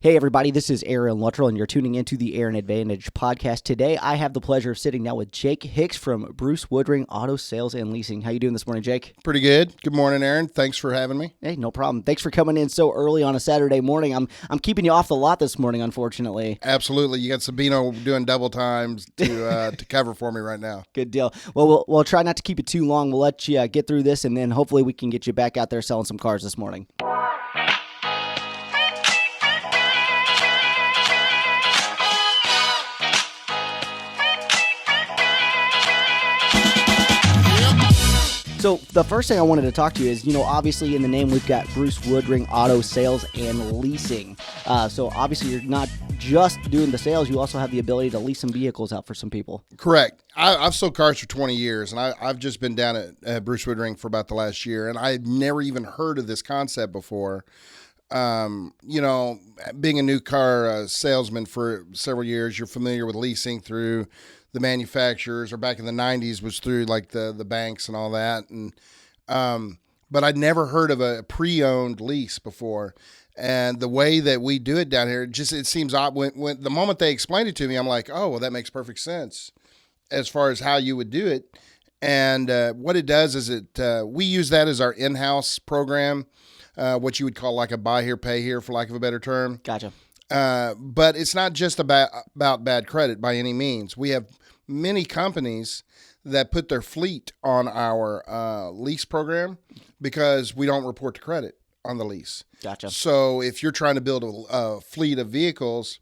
Hey everybody, this is Aaron Luttrull, and you're tuning into the Aaron Advantage podcast. Today, I have the pleasure of sitting down with Jake Hicks from Woodring Auto Sales and Leasing. How you doing this morning, Jake? Pretty good. Good morning, Aaron. Thanks for having me. Hey, no problem. Thanks for coming in so early on a Saturday morning. I'm keeping you off the lot this morning, unfortunately. Absolutely. You got Sabino doing double times to cover for me right now. Good deal. Well, we'll try not to keep it too long. We'll let you get through this, and then hopefully we can get you back out there selling some cars this morning. So the first thing I wanted to talk to you is, obviously in the name we've got Woodring Auto Sales and Leasing. So obviously you're not just doing the sales, you also have the ability to lease some vehicles out for some people. Correct. I've sold cars for 20 years, and I've just been down at Woodring for about the last year, and I'd never even heard of this concept before. Being a new car salesman for several years, you're familiar with leasing through the manufacturers, or back in the 90s was through like the banks and all that. And but I'd never heard of a pre-owned lease before. And the way that we do it down here, it seems odd. When the moment they explained it to me, I'm like, oh, well, that makes perfect sense as far as how you would do it. And what it does is we use that as our in-house program, what you would call like a buy here, pay here, for lack of a better term. Gotcha. But it's not just about bad credit by any means. We have many companies that put their fleet on our lease program because we don't report the credit on the lease. Gotcha. So if you're trying to build a fleet of vehicles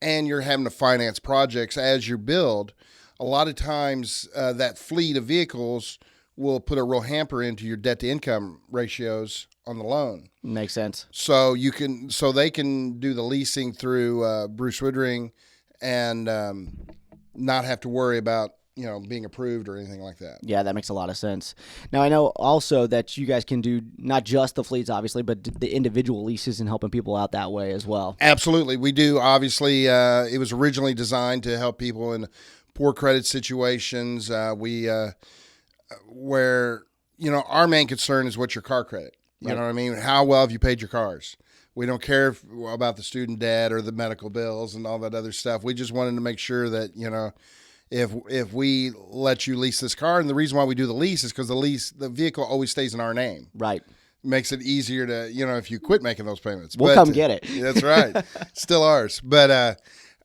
and you're having to finance projects as you build, a lot of times that fleet of vehicles will put a real hamper into your debt to income ratios on the loan. Makes sense. So they can do the leasing through Woodring and not have to worry about being approved or anything like that. Yeah, that makes a lot of sense. Now, I know also that you guys can do not just the fleets, obviously, but the individual leases and helping people out that way as well. Absolutely. We do. Obviously, it was originally designed to help people in poor credit situations where, our main concern is what's your car credit. You know what I mean? How well have you paid your cars? We don't care about the student debt or the medical bills and all that other stuff. We just wanted to make sure that, if we let you lease this car, and the reason why we do the lease is because the vehicle always stays in our name. Right. Makes it easier to, if you quit making those payments. We'll come get it. That's right. Still ours. But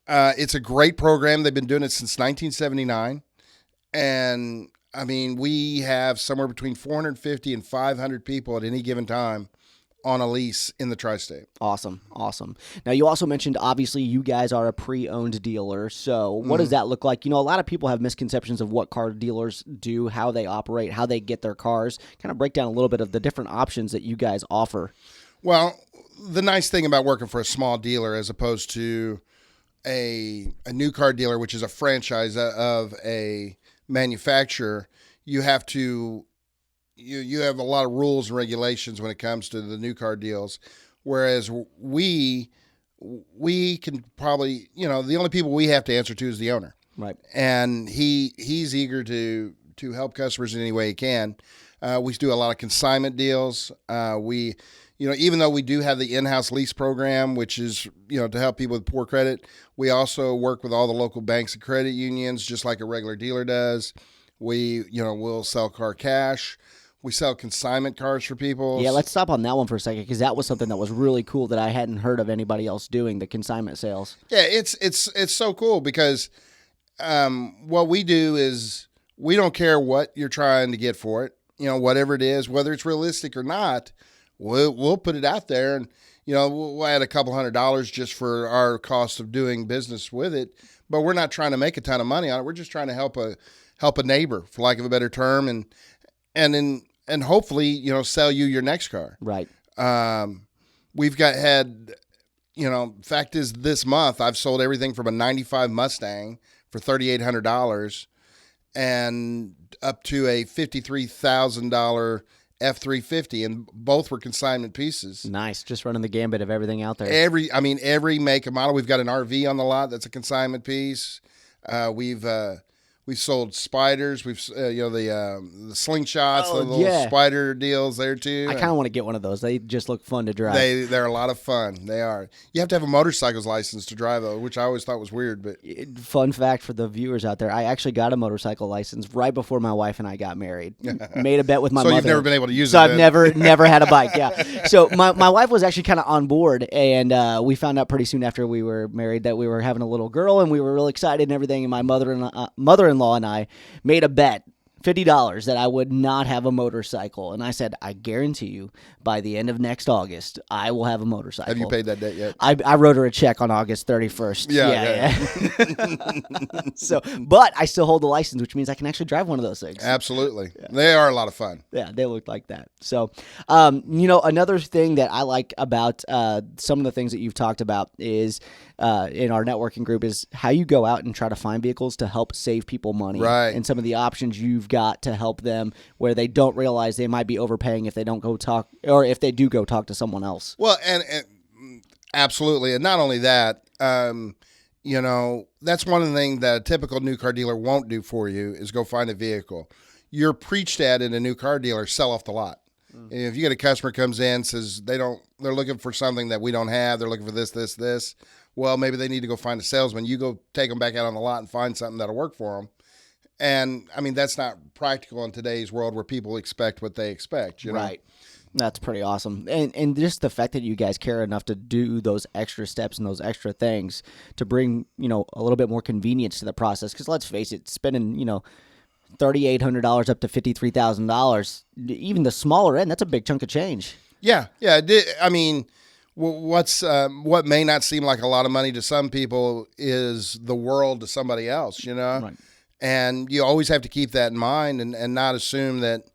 it's a great program. They've been doing it since 1979. And I mean, we have somewhere between 450 and 500 people at any given time on a lease in the tri-state. Awesome. Now, you also mentioned, obviously, you guys are a pre-owned dealer. So what does that look like? A lot of people have misconceptions of what car dealers do, how they operate, how they get their cars. Kind of break down a little bit of the different options that you guys offer. Well, the nice thing about working for a small dealer as opposed to a new car dealer, which is a franchise of a manufacturer, you have a lot of rules and regulations when it comes to the new car deals, whereas we can probably, the only people we have to answer to is the owner, right? And he's eager to help customers in any way he can. We do a lot of consignment deals. Even though we do have the in-house lease program, which is, to help people with poor credit, we also work with all the local banks and credit unions, just like a regular dealer does. We'll sell car cash. We sell consignment cars for people. Yeah, let's stop on that one for a second, because that was something that was really cool that I hadn't heard of anybody else doing, the consignment sales. Yeah, it's so cool because what we do is we don't care what you're trying to get for it. Whatever it is, whether it's realistic or not, we'll put it out there, and we'll add a couple $100 just for our cost of doing business with it. But we're not trying to make a ton of money on it. We're just trying to help a neighbor, for lack of a better term, and hopefully, sell you your next car. Right. We've fact is this month I've sold everything from a 95 Mustang for $3,800 and up to a $53,000 F-350, and both were consignment pieces. Nice. Just running the gambit of everything out there. Every make and model. We've got an RV on the lot that's a consignment piece. We've We sold spiders. We've the slingshots, Oh, the little yeah. spider deals there too. I kind of want to get one of those. They just look fun to drive. They're a lot of fun. They are. You have to have a motorcycle's license to drive though, which I always thought was weird. But Fun fact for the viewers out there, I actually got a motorcycle license right before my wife and I got married. Made a bet with my mother. So you've never been able to use it. So I've never had a bike, yeah. So my wife was actually kind of on board, and we found out pretty soon after we were married that we were having a little girl, and we were really excited and everything, and my mother-in-law and I made a bet, $50, that I would not have a motorcycle. And I said, I guarantee you, by the end of next August, I will have a motorcycle. Have you paid that debt yet? I wrote her a check on August 31st. Yeah. So, but I still hold the license, which means I can actually drive one of those things. Absolutely. Yeah. They are a lot of fun. Yeah, they look like that. So, another thing that I like about some of the things that you've talked about is in our networking group is how you go out and try to find vehicles to help save people money. Right. And some of the options you've got to help them where they don't realize they might be overpaying if they don't go talk, or if they do go talk to someone else. Well, and absolutely. And not only that, that's one of the things that a typical new car dealer won't do for you is go find a vehicle. You're preached at in a new car dealer, sell off the lot. Mm-hmm. If you get a customer comes in, says they're looking for something that we don't have, they're looking for this. Well, maybe they need to go find a salesman. You go take them back out on the lot and find something that'll work for them. And I mean, that's not practical in today's world where people expect what they expect, Right. That's pretty awesome. And just the fact that you guys care enough to do those extra steps and those extra things to bring, a little bit more convenience to the process. Because let's face it, spending, $3,800 up to $53,000, even the smaller end, that's a big chunk of change. Yeah. I mean, what may not seem like a lot of money to some people is the world to somebody else, Right. And you always have to keep that in mind and not assume that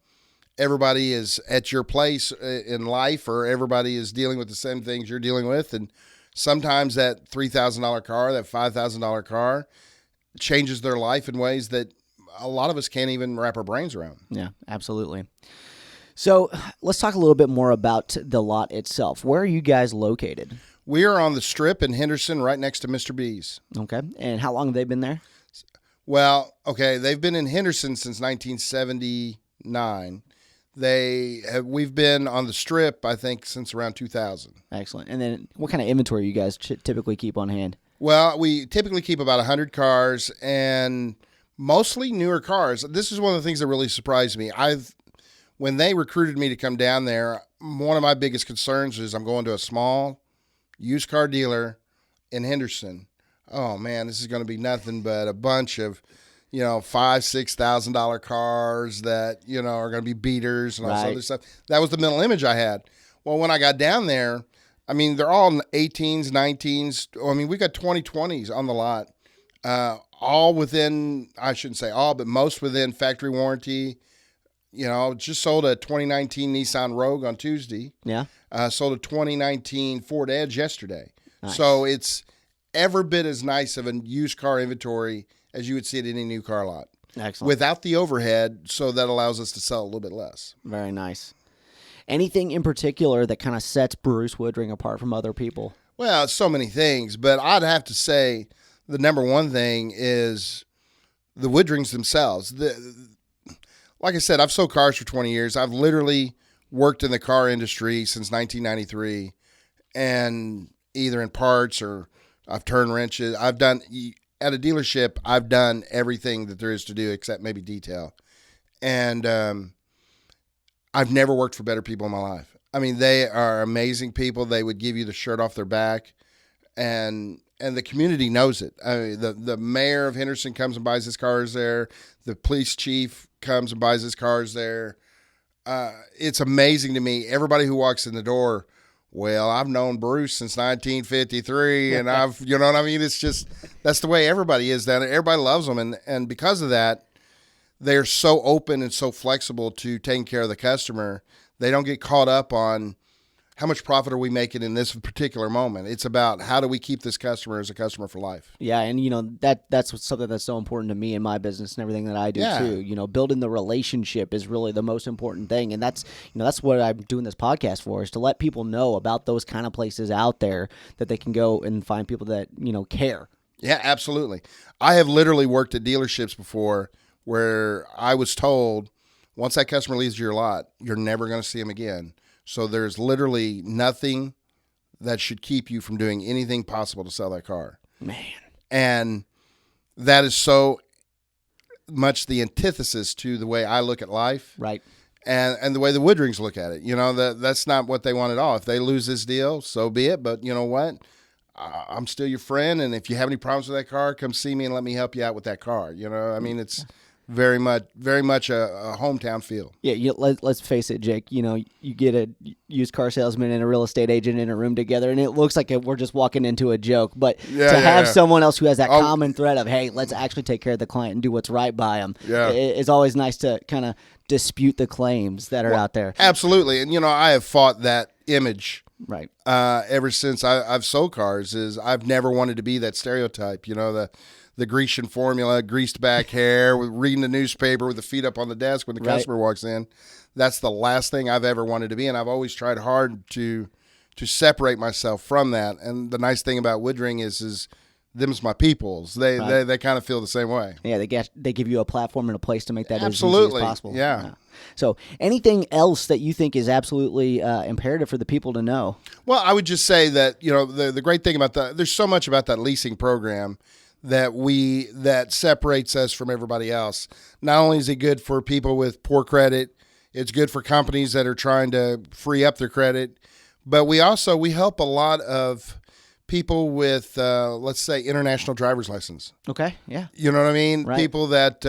everybody is at your place in life or everybody is dealing with the same things you're dealing with. And sometimes that $3,000 car, that $5,000 car changes their life in ways that a lot of us can't even wrap our brains around. Yeah, absolutely. So let's talk a little bit more about the lot itself. Where are you guys located? We are on the Strip in Henderson, right next to Mr. B's. Okay. And how long have they been there? Well, okay, they've been in Henderson since 1979. We've been on the Strip, I think, since around 2000. Excellent. And then what kind of inventory you guys typically keep on hand? Well, we typically keep about 100 cars and mostly newer cars. This is one of the things that really surprised me. When they recruited me to come down there, one of my biggest concerns is I'm going to a small used car dealer in Henderson. Oh man, this is going to be nothing but a bunch of, $5,000-$6,000 cars that, are going to be beaters and all this other stuff. That was the mental image I had. Well, when I got down there, I mean, they're all 18s, 19s. I mean, we got 2020s on the lot, all within, I shouldn't say all, but most within factory warranty. Just sold a 2019 Nissan Rogue on Tuesday. Yeah. Sold a 2019 Ford Edge yesterday. Nice. So it's every bit as nice of a used car inventory as you would see at any new car lot. Excellent. Without the overhead, so that allows us to sell a little bit less. Very nice. Anything in particular that kind of sets Bruce Woodring apart from other people? Well, it's so many things, but I'd have to say the number one thing is the Woodrings themselves. Like I said, I've sold cars for 20 years. I've literally worked in the car industry since 1993, and either in parts or I've turned wrenches. I've done, at a dealership, I've done everything that there is to do except maybe detail. And I've never worked for better people in my life. I mean, they are amazing people. They would give you the shirt off their back, and the community knows it. I mean, the mayor of Henderson comes and buys his cars there. The police chief comes and buys his cars there. It's amazing to me. Everybody who walks in the door, well, I've known Bruce since 1953, and you know what I mean? It's just, that's the way everybody is down there. Everybody loves them, and because of that, they're so open and so flexible to taking care of the customer. They don't get caught up on how much profit are we making in this particular moment. It's about how do we keep this customer as a customer for life. Yeah, and that's something that's so important to me in my business and everything that I do too. Building the relationship is really the most important thing, and that's what I'm doing this podcast for, is to let people know about those kind of places out there that they can go and find people that care. Yeah, absolutely. I have literally worked at dealerships before where I was told once that customer leaves your lot, you're never going to see them again. So there's literally nothing that should keep you from doing anything possible to sell that car. Man. And that is so much the antithesis to the way I look at life. Right. And the way the Woodrings look at it. You know, that's not what they want at all. If they lose this deal, so be it. But you know what? I'm still your friend, and if you have any problems with that car, come see me and let me help you out with that car. You know, I mean, it's very much a hometown feel. Yeah, let's face it, Jake. You know, you get a used car salesman and a real estate agent in a room together, and it looks like we're just walking into a joke. But to have someone else who has that common thread of, hey, let's actually take care of the client and do what's right by them, it's always nice to kind of dispute the claims that are out there. Absolutely, and you know, I have fought that image. Right. Ever since I've sold cars, is I've never wanted to be that stereotype. You know, the Grecian formula, greased back hair, reading the newspaper with the feet up on the desk when the customer walks in. That's the last thing I've ever wanted to be, and I've always tried hard to separate myself from that. And the nice thing about Woodring is them's my peoples. They kind of feel the same way. Yeah, they give you a platform and a place to make that absolutely as easy as possible. Yeah. So anything else that you think is absolutely imperative for the people to know? Well, I would just say that, you know, the great thing about there's so much about that leasing program that separates us from everybody else. Not only is it good for people with poor credit, it's good for companies that are trying to free up their credit, but we help a lot of people with, let's say, international driver's license. Okay, yeah. You know what I mean? Right. People that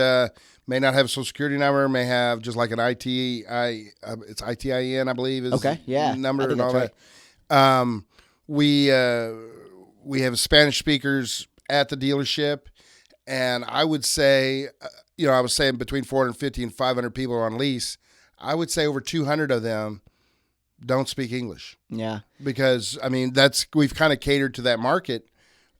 may not have a social security number, may have just like an it's ITIN, I believe, is number and all that. Right. We have Spanish speakers at the dealership, and I would say, you know, I was saying between 450 and 500 people are on lease. I would say over 200 of them don't speak English. Yeah. Because, I mean, we've kind of catered to that market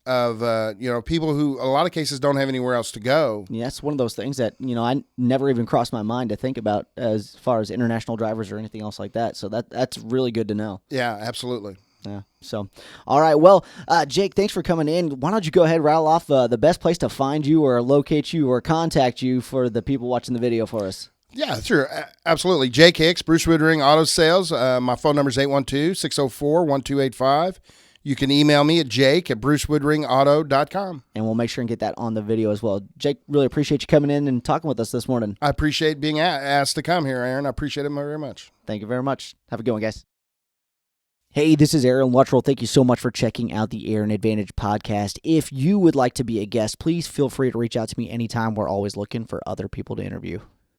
of, you know, people who, a lot of cases, don't have anywhere else to go. Yeah, it's one of those things that, you know, I never even crossed my mind to think about as far as international drivers or anything else like that. So that's really good to know. Yeah, absolutely. Yeah. So, all right. Well, Jake, thanks for coming in. Why don't you go ahead and rattle off the best place to find you or locate you or contact you for the people watching the video for us? Yeah, sure. Absolutely. Jake Hicks, Bruce Woodring Auto Sales. My phone number is 812-604-1285. You can email me at jake@brucewoodringauto.com. And we'll make sure and get that on the video as well. Jake, really appreciate you coming in and talking with us this morning. I appreciate being asked to come here, Aaron. I appreciate it very much. Thank you very much. Have a good one, guys. Hey, this is Aaron Luttrull. Thank you so much for checking out the Aaron Advantage podcast. If you would like to be a guest, please feel free to reach out to me anytime. We're always looking for other people to interview.